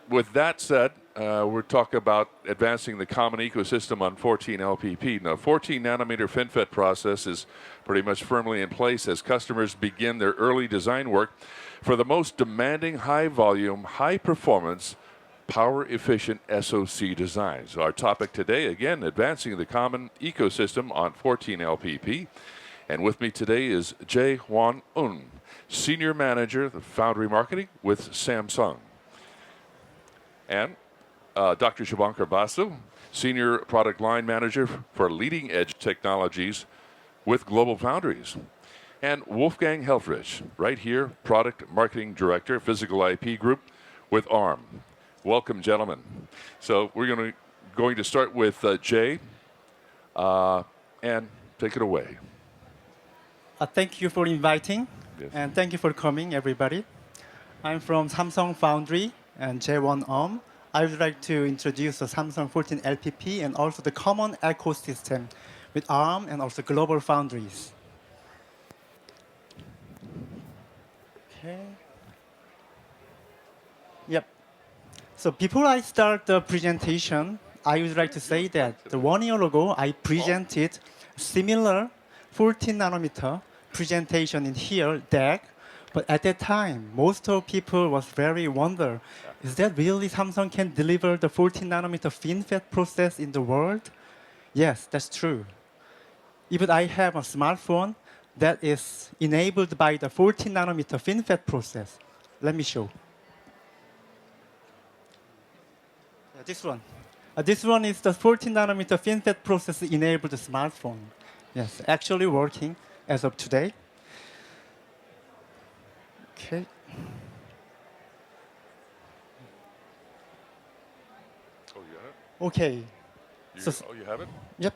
with that said, we're talking about advancing the common ecosystem on 14 LPP. Now, 14 nanometer FinFET process is pretty much firmly in place as customers begin their early design work for the most demanding high volume, high performance, power efficient SoC designs. Our topic today, again, advancing the common ecosystem on 14 LPP. And with me today is Jae Hwan Un, Senior Manager of Foundry Marketing with Samsung. And Dr. Shubhankar Basu, Senior Product Line Manager for Leading Edge Technologies with GlobalFoundries. And Wolfgang Helfricht, right here, Product Marketing Director, Physical IP Group with ARM. Welcome, gentlemen. So we're going to start with Jay, and take it away. Thank you for inviting, Yes. and thank you for coming, everybody. I'm from Samsung Foundry and J1 I would like to introduce the Samsung 14 LPP and also the common ecosystem with ARM and also GlobalFoundries. Okay. Yep. So before I start the presentation, I would like to say that 1 year ago, I presented similar 14 nanometer presentation in here, DAC, but at that time, most of people was very wonder, is that really Samsung can deliver the 14 nanometer FinFET process in the world? Yes, that's true. Even I have a smartphone that is enabled by the 14 nanometer FinFET process. Let me show. This one. This one is the 14 nanometer FinFET process enabled smartphone. Yes, actually working as of today. Okay. Oh, you got it? Okay. You have it? Yep.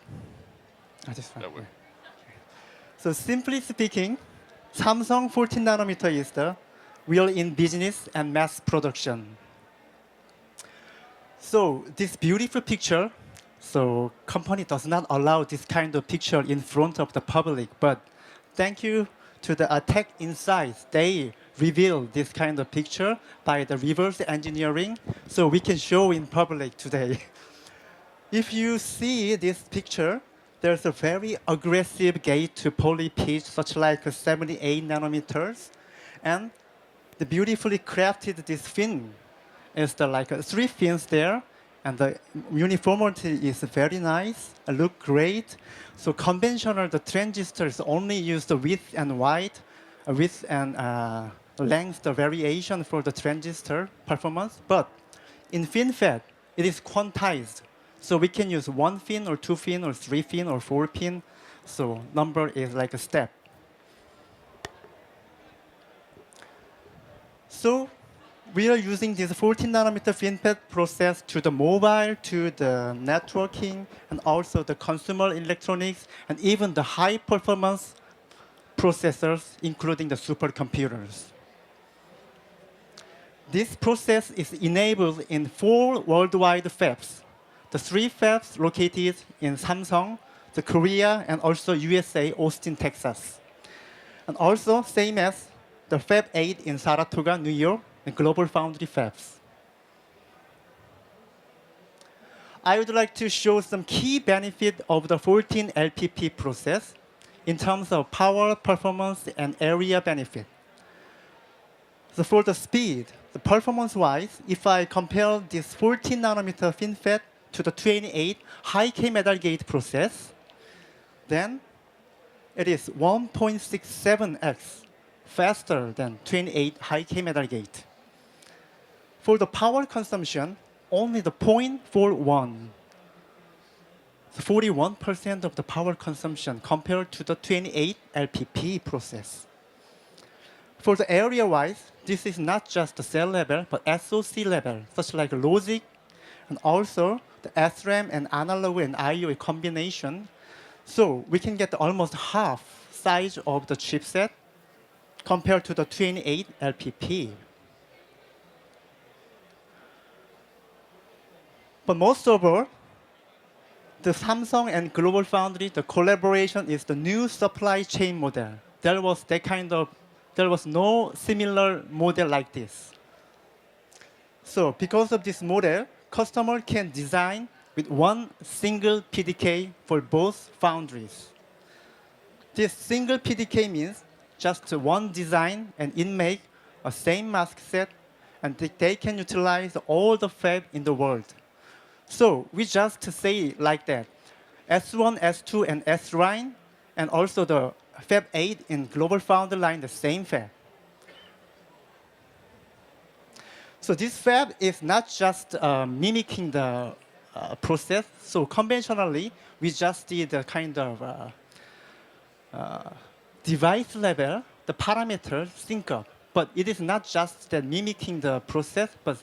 This one. That way. So simply speaking, Samsung 14 nanometer is the real in business and mass production. So this beautiful picture, so company does not allow this kind of picture in front of the public, but thank you to the Tech Insights, they reveal this kind of picture by the reverse engineering, so we can show in public today. If you see this picture, there's a very aggressive gate to poly pitch, such like 78 nanometers, and the beautifully crafted this fin is the like 3 fins there, and the uniformity is very nice, look great. So conventional, the transistors only use the width and width, width and length, the variation for the transistor performance. But in FinFET, it is quantized. So we can use 1 fin or 2 fin or 3 fin or 4 pin. So number is like a step. So we are using this 14 nanometer FinFET process to the mobile, to the networking, and also the consumer electronics, and even the high performance processors, including the supercomputers. This process is enabled in 4 worldwide fabs. The 3 fabs located in Samsung, the Korea, and also USA, Austin, Texas. And also same as the Fab 8 in Saratoga, New York, and GlobalFoundries fabs. I would like to show some key benefit of the 14 LPP process in terms of power, performance, and area benefit. So for the speed, the performance-wise, if I compare this 14 nanometer FinFET to the 28 high-K metal gate process, then it is 1.67x faster than 28 high-K metal gate. For the power consumption, only the 0.41. So 41% of the power consumption compared to the 28 LPP process. For the area-wise, this is not just the cell level, but SoC level, such like logic, and also the SRAM and analog and I/O combination. So we can get almost half size of the chipset compared to the 28 LPP. But most of all, the Samsung and GlobalFoundries, the collaboration is the new supply chain model. There was no similar model like this. So because of this model, customer can design with one single PDK for both foundries. This single PDK means just one design and it make a same mask set, and they can utilize all the fab in the world. So we just say like that. S1, S2, and S line, and also the Fab 8 in Global Foundry line, the same fab. So this fab is not just mimicking the process. So conventionally, we just did a kind of device level, the parameters sync up. But it is not just that mimicking the process, but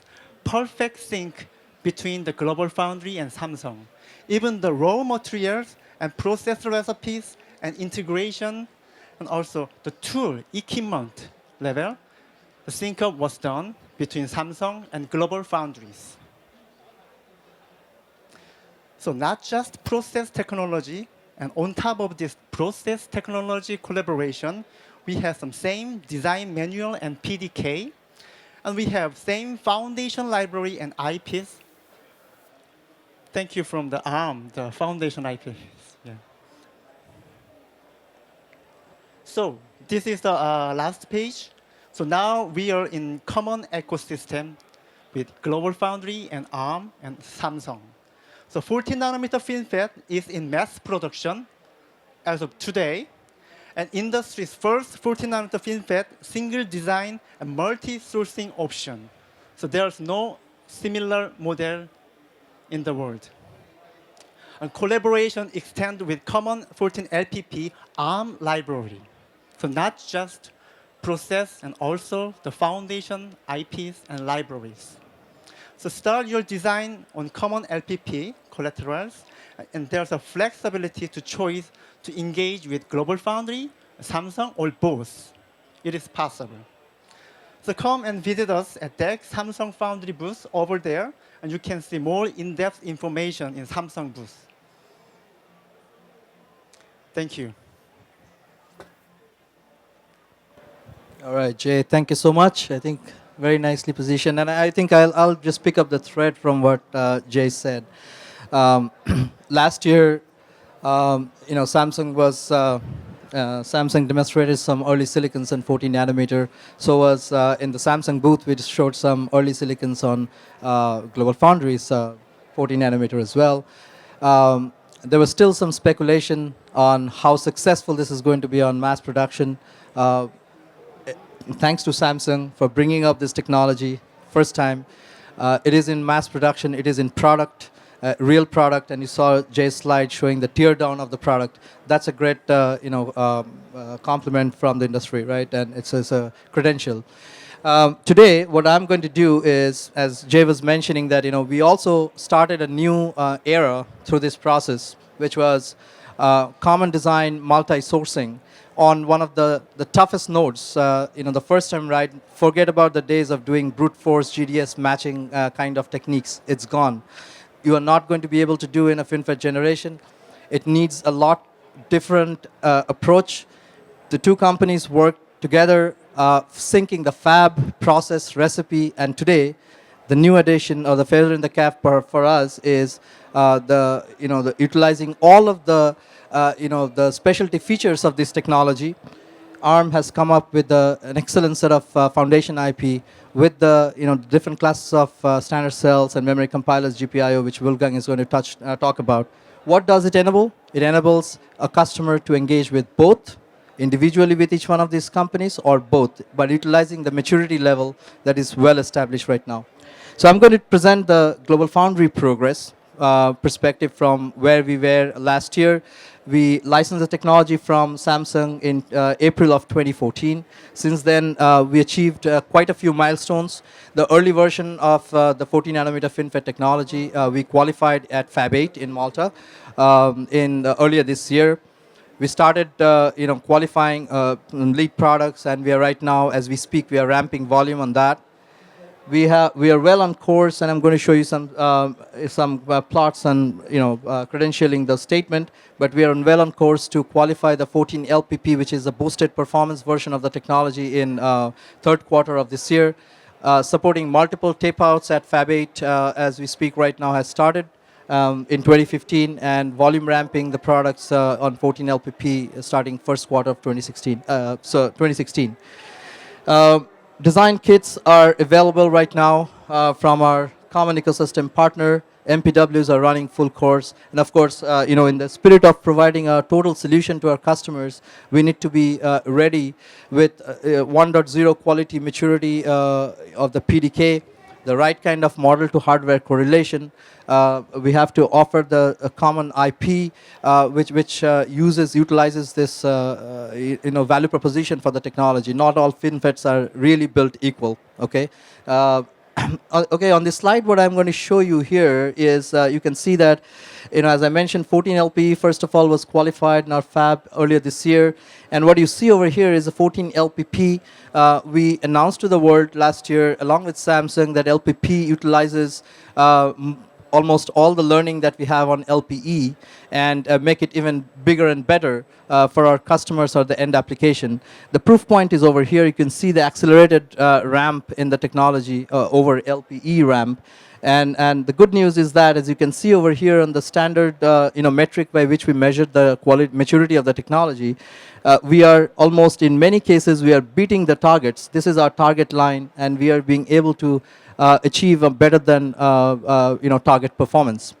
perfect sync between the Global Foundry and Samsung. Even the raw materials and process recipes and integration, and also the tool equipment level, the sync up was done between Samsung and Global Foundries. So not just process technology, and on top of this process technology collaboration, we have some same design manual and PDK, and we have same foundation library and IPs. Thank you from the ARM, the foundation IPs. Yeah. So this is the last page. So now we are in common ecosystem with Global Foundry and ARM and Samsung. So 14 nanometer FinFET is in mass production as of today. And industry's first 14 nanometer FinFET single design and multi-sourcing option. So there's no similar model in the world. And collaboration extend with common 14 LPP ARM library. So not just process and also the foundation IPs and libraries. So start your design on common LPP collaterals, and there's a flexibility to choose to engage with Global Foundry, Samsung, or both. It is possible. So come and visit us at DAC Samsung Foundry booth over there, and you can see more in-depth information in Samsung booth. Thank you. All right, Jay, thank you so much. I think very nicely positioned. And I think I'll just pick up the thread from what Jay said. Last year, Samsung demonstrated some early silicons on 14 nanometer. So was in the Samsung booth, we just showed some early silicons on Global Foundries 14 nanometer as well. There was still some speculation on how successful this is going to be on mass production. Thanks to Samsung for bringing up this technology first time. It is in mass production. It is in product, real product, and you saw Jay's slide showing the tear down of the product. That's a great, compliment from the industry, right? And it's a credential. Today, what I'm going to do is, as Jay was mentioning, that we also started a new era through this process, which was common design multi-sourcing on one of the toughest nodes. The first time, right, forget about the days of doing brute force GDS matching kind of techniques. It's gone. You are not going to be able to do in a FinFET generation. It needs a lot different approach. The two companies work together, syncing the fab, process, recipe, and today, the new addition or the feather in the cap for us is the utilizing all of the the specialty features of this technology. ARM has come up with an excellent set of foundation IP with the different classes of standard cells and memory compilers, GPIO, which Wolfgang is going to talk about. What does it enable? It enables a customer to engage with both individually with each one of these companies or both, but utilizing the maturity level that is well established right now. So I'm going to present the Global Foundry progress perspective from where we were last year. We licensed the technology from Samsung in April of 2014. Since then, we achieved quite a few milestones. The early version of the 14 nanometer FinFET technology, we qualified at Fab 8 in Malta earlier this year. We started, qualifying lead products, and we are right now, as we speak, we are ramping volume on that. We are well on course, and I'm going to show you some plots and credentialing the statement. But we are well on course to qualify the 14 LPP, which is a boosted performance version of the technology in third quarter of this year. supporting multiple tape-outs at Fab 8 as we speak right now has started in 2015, and volume ramping the products on 14 LPP starting first quarter of 2016. So 2016. Uh, Design kits are available right now from our common ecosystem partner. MPWs are running full course, and of course, in the spirit of providing a total solution to our customers, we need to be ready with 1.0 quality maturity of the PDK, the right kind of model to hardware correlation. We have to offer the common IP, which utilizes this value proposition for the technology. Not all FinFETs are really built equal. Okay. Okay, on this slide, what I'm going to show you here is you can see that, as I mentioned, 14 LPE, first of all, was qualified in our fab earlier this year. And what you see over here is a 14 LPP. We announced to the world last year, along with Samsung, that LPP utilizes almost all the learning that we have on LPE and make it even bigger and better for our customers or the end application. The proof point is over here. You can see the accelerated ramp in the technology over LPE ramp. And the good news is that, as you can see over here on the standard metric by which we measured the maturity of the technology, we are almost, in many cases, we are beating the targets. This is our target line, and we are being able to achieve a better than target performance.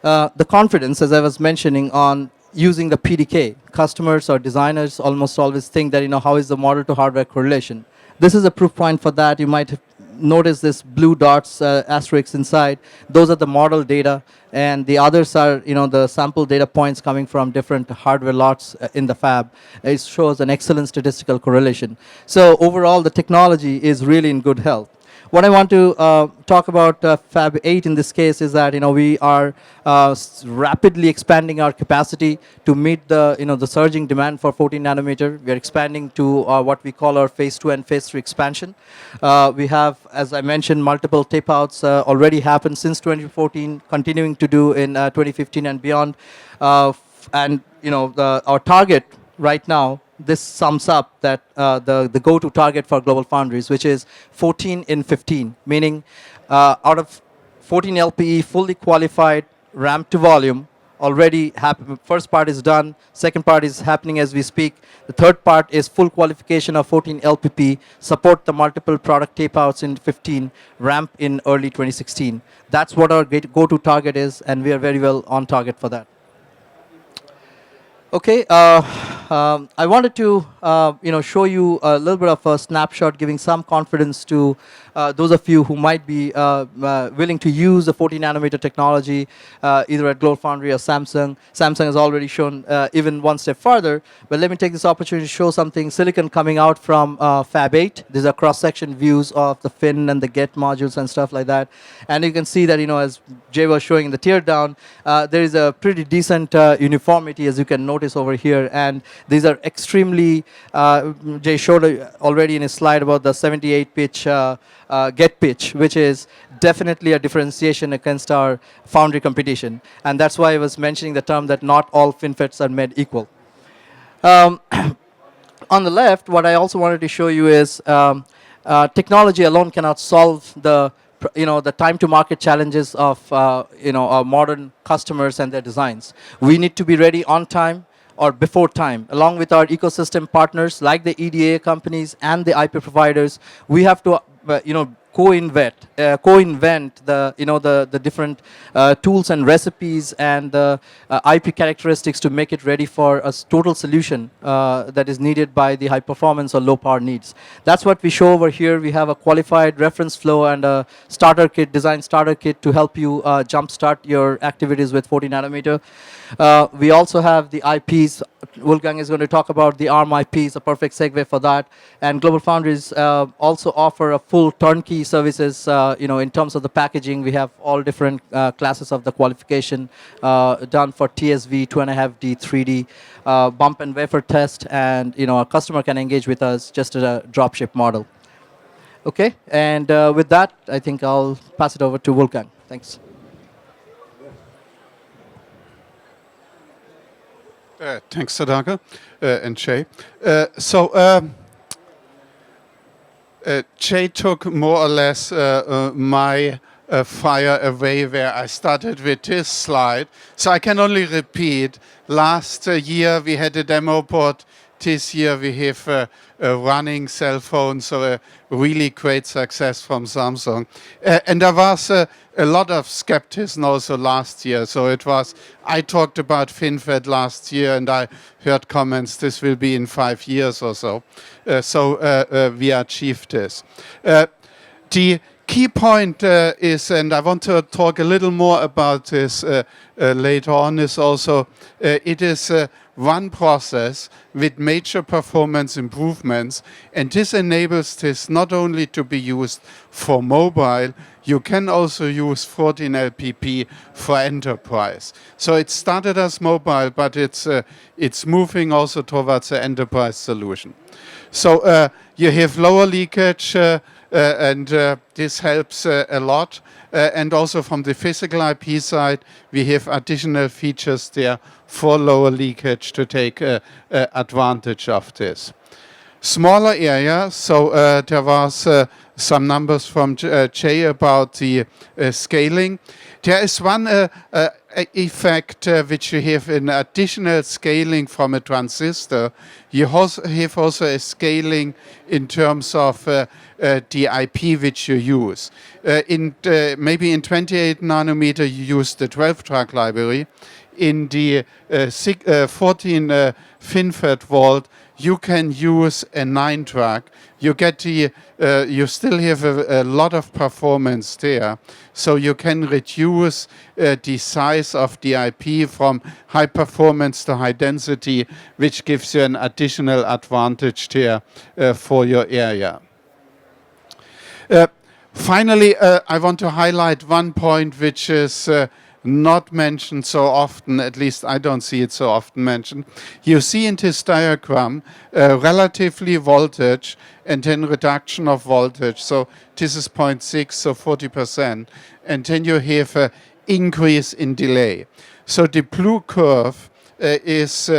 The confidence, as I was mentioning, on using the PDK. Customers or designers almost always think that, how is the model to hardware correlation? This is a proof point for that. You might have noticed this blue dots, asterisks inside. Those are the model data, and the others are, the sample data points coming from different hardware lots in the fab. It shows an excellent statistical correlation. So overall, the technology is really in good health. What I want to talk about Fab 8 in this case is that we are rapidly expanding our capacity to meet the the surging demand for 14 nanometer. We are expanding to what we call our phase 2 and phase 3 expansion. We have, as I mentioned, multiple tape outs already happened since 2014, continuing to do in 2015 and beyond. And our target right now, this sums up that the go-to target for GlobalFoundries, which is 14 in 15, meaning out of 14 LPE fully qualified, ramp to volume, already happened. First part is done. Second part is happening as we speak. The third part is full qualification of 14 LPP, support the multiple product tape outs in 15, ramp in early 2016. That's what our go-to target is, and we are very well on target for that. Okay, I wanted to show you a little bit of a snapshot, giving some confidence to those of you who might be willing to use the 14 nanometer technology, either at GlobalFoundries or Samsung. Samsung has already shown even one step further, but let me take this opportunity to show something silicon coming out from Fab 8. These are cross-section views of the fin and the get modules and stuff like that. And you can see that, as Jay was showing in the teardown, there is a pretty decent uniformity, as you can notice over here, and these are extremely, Jay showed already in his slide about the 78 pitch get pitch, which is definitely a differentiation against our foundry competition, and that's why I was mentioning the term that not all FinFETs are made equal. On the left, what I also wanted to show you is technology alone cannot solve the the time to market challenges of our modern customers and their designs. We need to be ready on time or before time, along with our ecosystem partners like the EDA companies and the IP providers. We have to co-invent the different tools and recipes and the IP characteristics to make it ready for a total solution that is needed by the high performance or low power needs. That's what we show over here. We have a qualified reference flow and a starter kit, design starter kit, to help you jumpstart your activities with 40 nanometer. We also have the IPs. Wolfgang is going to talk about the ARM IPs, a perfect segue for that. And GlobalFoundries also offer a full turnkey services, in terms of the packaging. We have all different classes of the qualification done for TSV, 2.5D, 3D, bump and wafer test, and a customer can engage with us just as a dropship model. Okay, and with that, I think I'll pass it over to Wolfgang. Thanks. Thanks, Sadaka and Shay. Jay took more or less my fire away where I started with this slide. So I can only repeat, last year we had a demo board. This year we have a running cell phone, so a really great success from Samsung. And there was a lot of skepticism also last year. So I talked about FinFET last year and I heard comments, this will be in 5 years or so. We achieved this. The key point is, and I want to talk a little more about this later on, is also it is one process with major performance improvements, and this enables this not only to be used for mobile, you can also use 14 LPP for enterprise. So it started as mobile, but it's moving also towards an enterprise solution. So you have lower leakage, and this helps a lot. And also from the physical IP side, we have additional features there for lower leakage to take advantage of this. Smaller area, so there was some numbers from Jay about the scaling. There is one effect which you have in additional scaling from a transistor. You have also a scaling in terms of the IP which you use. Maybe in 28 nanometer you use the 12-track library. In the 14 FinFET vault, you can use a 9-track. You get you still have a lot of performance there, so you can reduce the size of the IP from high performance to high density, which gives you an additional advantage there for your area. Finally, I want to highlight one point which is not mentioned so often, at least I don't see it so often mentioned. You see in this diagram relatively voltage and then reduction of voltage. So this is 0.6, so 40%. And then you have an increase in delay. So the blue curve is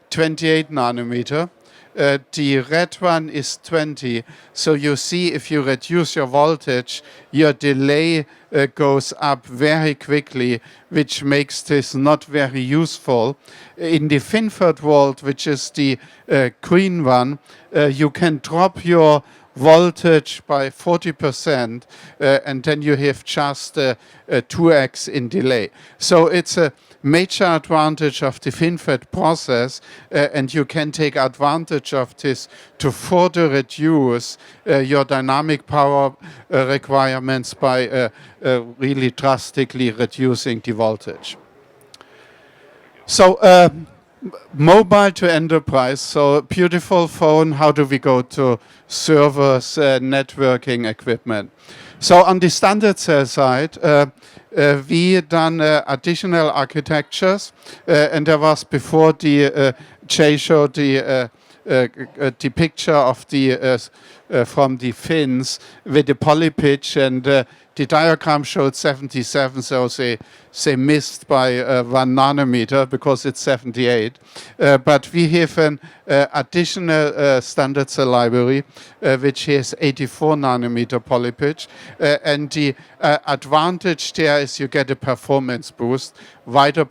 28 nanometer. The red one is 20. So you see if you reduce your voltage, your delay goes up very quickly, which makes this not very useful. In the FinFET vault, which is the green one, you can drop your voltage by 40%, and then you have just 2x in delay. So it's a major advantage of the FinFET process, and you can take advantage of this to further reduce your dynamic power requirements by really drastically reducing the voltage. So mobile to enterprise, so beautiful phone. How do we go to servers, networking equipment? So on the standard cell side, we done additional architectures, and there was before the Jay showed the picture of the from the fins with the polypitch, and the diagram showed 77, so they missed by 1 nanometer because it's 78. But we have an additional standard cell library which has 84 nanometer polypitch, and the advantage there is you get a performance boost. Wider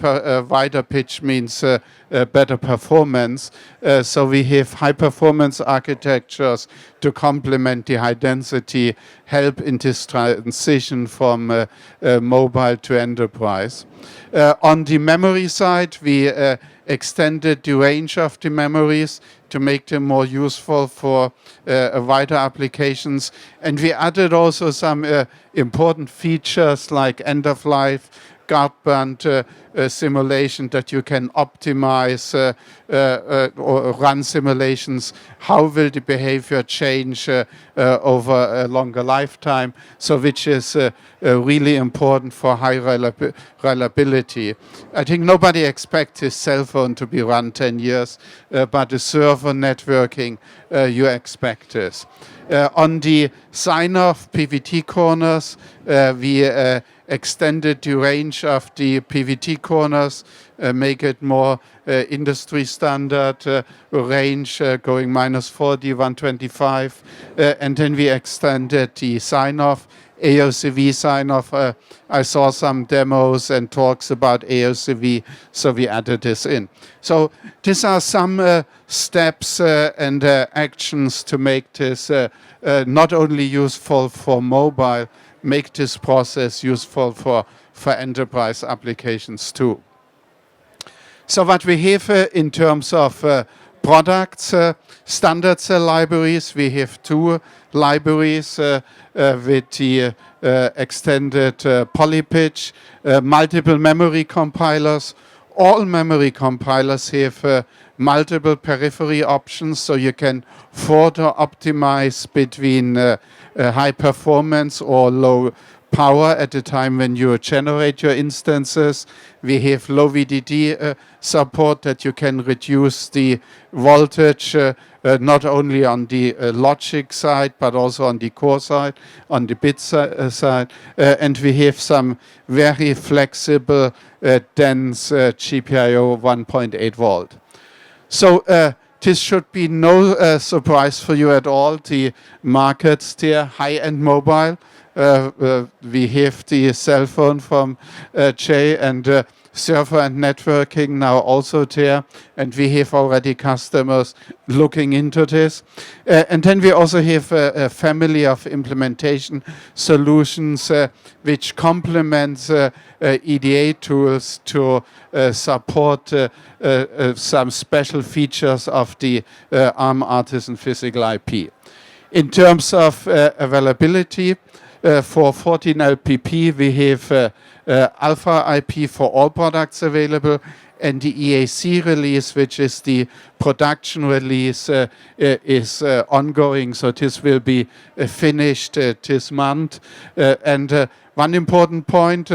pitch means better performance. So we have high performance architectures to complement the high density, help in this transition from mobile to enterprise. On the memory side, we extended the range of the memories to make them more useful for wider applications. And we added also some important features like end-of-life, guard band simulation, that you can optimize or run simulations. How will the behavior change over a longer lifetime? So which is really important for high reliability. I think nobody expects his cell phone to be run 10 years, but the server networking, you expect this. On the sign-off PVT corners, we extended the range of the PVT corners, make it more industry standard range, going -40, 125, and then we extended the sign-off, AOCV sign-off. I saw some demos and talks about AOCV, so we added this in. So these are some steps and actions to make this not only useful for mobile, make this process useful for enterprise applications too. So what we have in terms of products, standard cell libraries, we have two libraries with the extended polypitch, multiple memory compilers. All memory compilers have multiple periphery options, so you can further optimize between high performance or low power at the time when you generate your instances. We have low VDD support that you can reduce the voltage not only on the logic side but also on the core side, on the bit side. And we have some very flexible, dense GPIO 1.8 volt. So this should be no surprise for you at all. The markets there, high-end mobile. We have the cell phone from Jay and server and networking now also there, and we have already customers looking into this. And then we also have a family of implementation solutions which complements EDA tools to support some special features of the ARM Artisan Physical IP. In terms of availability, for 14LPP, we have Alpha IP for all products available, and the EAC release, which is the production release, is ongoing. So this will be finished this month. And one important point,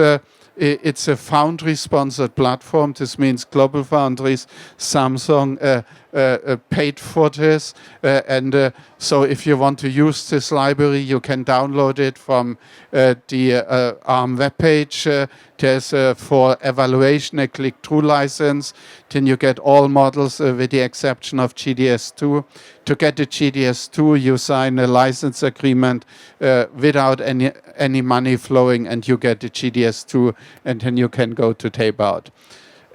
it's a foundry-sponsored platform. This means GlobalFoundries, Samsung paid for this. And so if you want to use this library, you can download it from the ARM webpage. There's for evaluation a click-through license. Then you get all models with the exception of GDS2. To get the GDS2, you sign a license agreement without any money flowing, and you get the GDS2, and then you can go to tape out.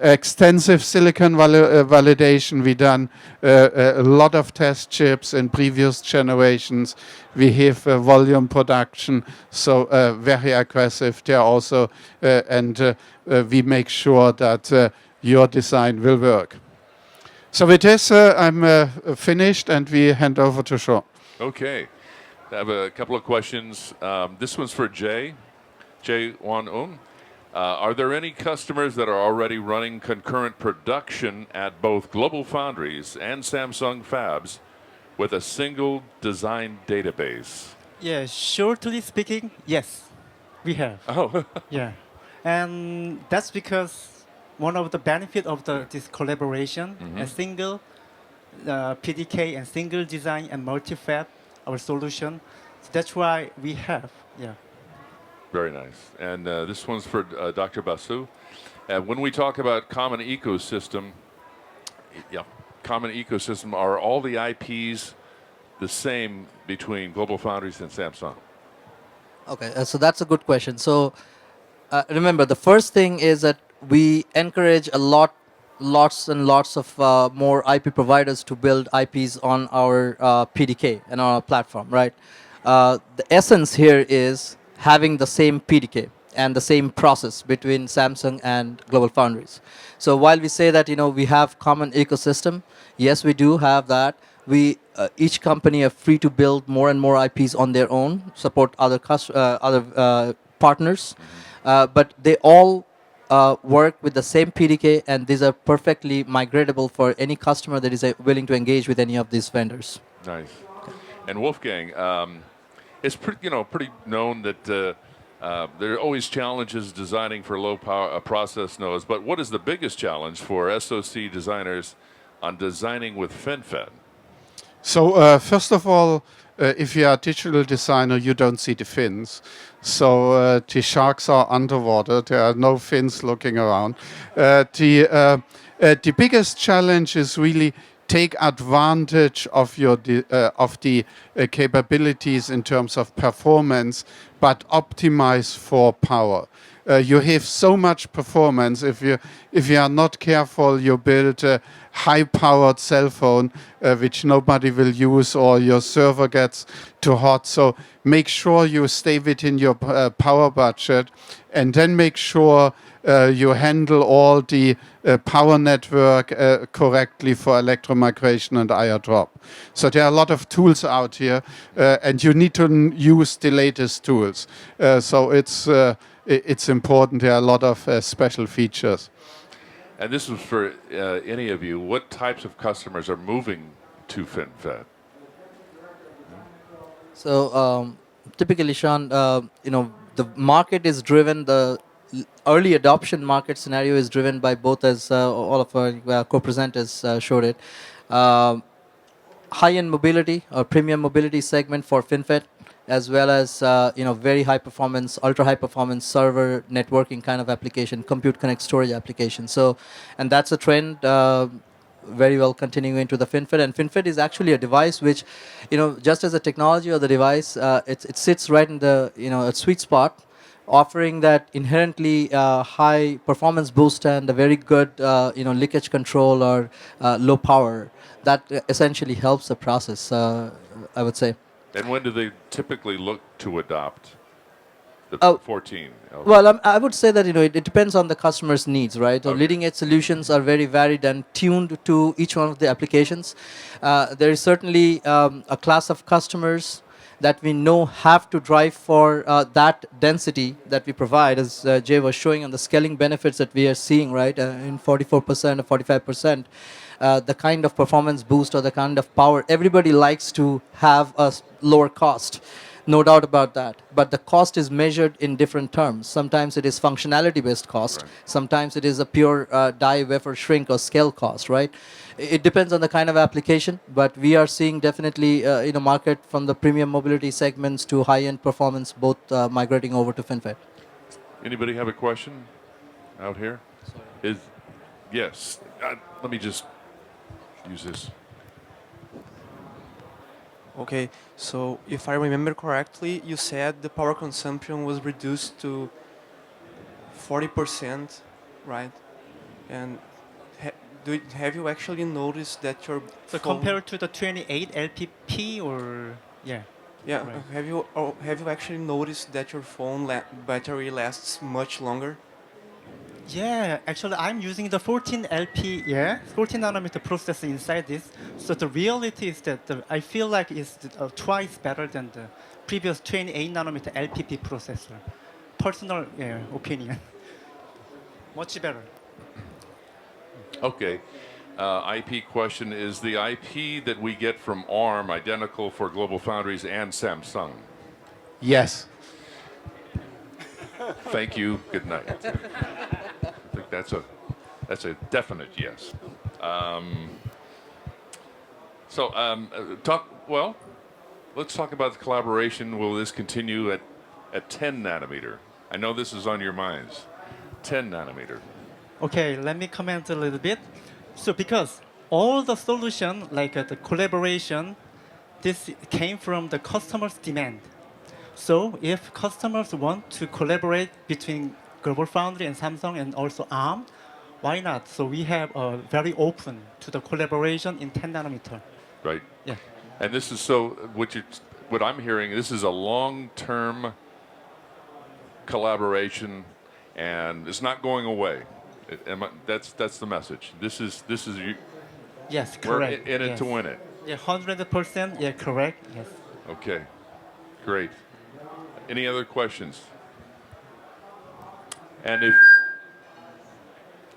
Extensive silicon validation. We done a lot of test chips in previous generations. We have volume production, so very aggressive there also, and we make sure that your design will work. So with this, I'm finished, and we hand over to Sean. Okay. I have a couple of questions. This one's for Jay. Jay Wan-un. Are there any customers that are already running concurrent production at both GlobalFoundries and Samsung fabs with a single design database? Yeah, shortly speaking, yes, we have. Oh, Yeah, and that's because one of the benefits of this collaboration, a single PDK and single design and multi-fab, our solution. So that's why we have, yeah. very nice. And this one's for Dr. Basu. When we talk about common ecosystem, are all the IPs the same between GlobalFoundries and Samsung? Okay, so that's a good question. So remember, the first thing is that we encourage lots and lots of more IP providers to build IPs on our PDK and our platform, right? The essence here is having the same PDK and the same process between Samsung and GlobalFoundries. So while we say that we have common ecosystem, yes, we do have that. We each company are free to build more and more IPs on their own, support other partners, but they all work with the same PDK, and these are perfectly migratable for any customer that is willing to engage with any of these vendors. Nice. And Wolfgang, it's pretty known that there are always challenges designing for low power process nodes. But what is the biggest challenge for SoC designers on designing with FinFET? So first of all, if you are a digital designer, you don't see the fins. So the sharks are underwater. There are no fins looking around. The biggest challenge is really take advantage of the capabilities in terms of performance, but optimize for power. You have so much performance. If you are not careful, you build a high-powered cell phone which nobody will use, or your server gets too hot. So make sure you stay within your power budget, and then make sure you handle all the power network correctly for electromigration and IR drop. So there are a lot of tools out here, and you need to use the latest tools. So it's important. There are a lot of special features. And this is for any of you. What types of customers are moving to FinFET? So typically, Sean, the market is driven. The early adoption market scenario is driven by both, as all of our co-presenters showed it. High-end mobility or premium mobility segment for FinFET, as well as very high performance, ultra high performance server networking kind of application, compute connect storage application. So, and that's a trend very well continuing into the FinFET. And FinFET is actually a device which, just as a technology or the device, it sits right in the a sweet spot, offering that inherently high performance boost and a very good leakage control or low power that essentially helps the process, I would say. And when do they typically look to adopt the Oh, 14? Well, I would say that it depends on the customer's needs, right? So Okay. leading edge solutions are very varied and tuned to each one of the applications. There is certainly a class of customers that we know have to drive for that density that we provide, as Jay was showing on the scaling benefits that we are seeing, right, in 44% or 45%. The kind of performance boost or the kind of power, everybody likes to have a lower cost. No doubt about that. But the cost is measured in different terms. Sometimes it is functionality-based cost. Right. Sometimes it is a pure die, wafer, shrink, or scale cost, right? It depends on the kind of application, but we are seeing definitely market from the premium mobility segments to high-end performance, both migrating over to FinFET. Anybody have a question out here? Yes. Let me just use this. Okay, so if I remember correctly, you said the power consumption was reduced to 40%, right? And have you actually noticed that your So phone- compared to the 28 LPP, or yeah. Yeah, Right. have you actually noticed that your phone battery lasts much longer? Yeah, actually, I'm using the 14 LP, 14 nanometer processor inside this. So the reality is that I feel like it's twice better than the previous 28 nanometer LPP processor. Personal opinion. Much better. Okay. IP question, is the IP that we get from ARM identical for GlobalFoundries and Samsung? Yes. Thank you. Good night. I think that's a definite yes. Let's talk about the collaboration. Will this continue at 10 nanometer? I know this is on your minds. 10 nanometer. Okay, let me comment a little bit. So because all the solution, like the collaboration, this came from the customer's demand. So if customers want to collaborate between GlobalFoundries and Samsung and also ARM, why not? So we have very open to the collaboration in 10 nanometer. Right. Yeah. And this is what I'm hearing, this is a long-term collaboration, and it's not going away. That's the message. This is Yes, we're correct. in it Yes. to win it. Yeah, 100%. Yeah, correct. Yes. Okay, great. Any other questions? And if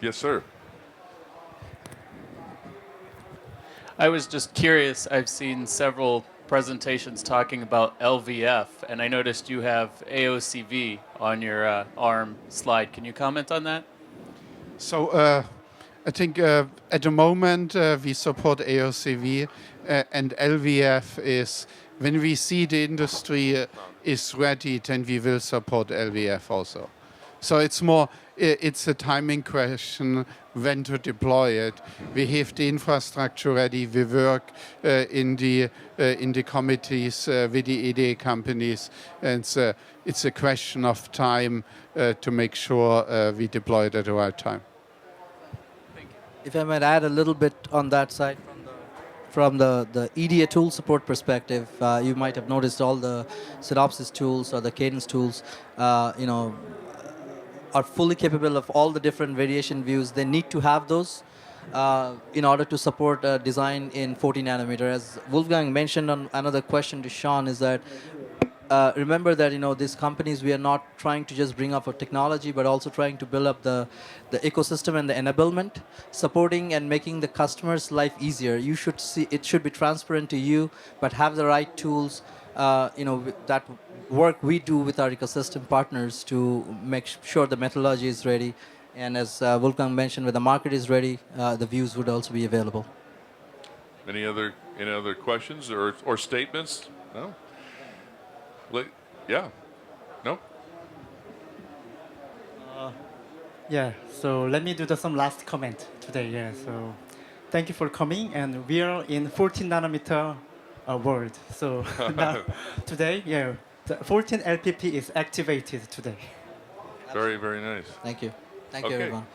yes, sir. I was just curious. I've seen several presentations talking about LVF, and I noticed you have AOCV on your ARM slide. Can you comment on that? So I think at the moment we support AOCV and LVF is when we see the industry is ready, then we will support LVF also. So it's more, it's a timing question when to deploy it. We have the infrastructure ready. We work in the committees with the EDA companies, and it's a question of time to make sure we deploy it at the right time. If I might add a little bit on that side, from the EDA tool support perspective, you might have noticed all the Synopsys tools or the Cadence tools, are fully capable of all the different variation views. They need to have those in order to support design in 40 nanometer. As Wolfgang mentioned on another question to Sean, is that remember that these companies, we are not trying to just bring up a technology, but also trying to build up the ecosystem and the enablement, supporting and making the customer's life easier. You should see it should be transparent to you, but have the right tools. That work we do with our ecosystem partners to make sure the methodology is ready, and as Wolfgang mentioned, when the market is ready, the views would also be available. Any other questions or statements? No. Yeah. No. Yeah, so let me do some last comment today. Yeah, so thank you for coming, and we are in 14 nanometer world. So now, today, yeah, the 14 LPP is activated today. Very, very nice. Thank you. Thank you, Okay. everyone.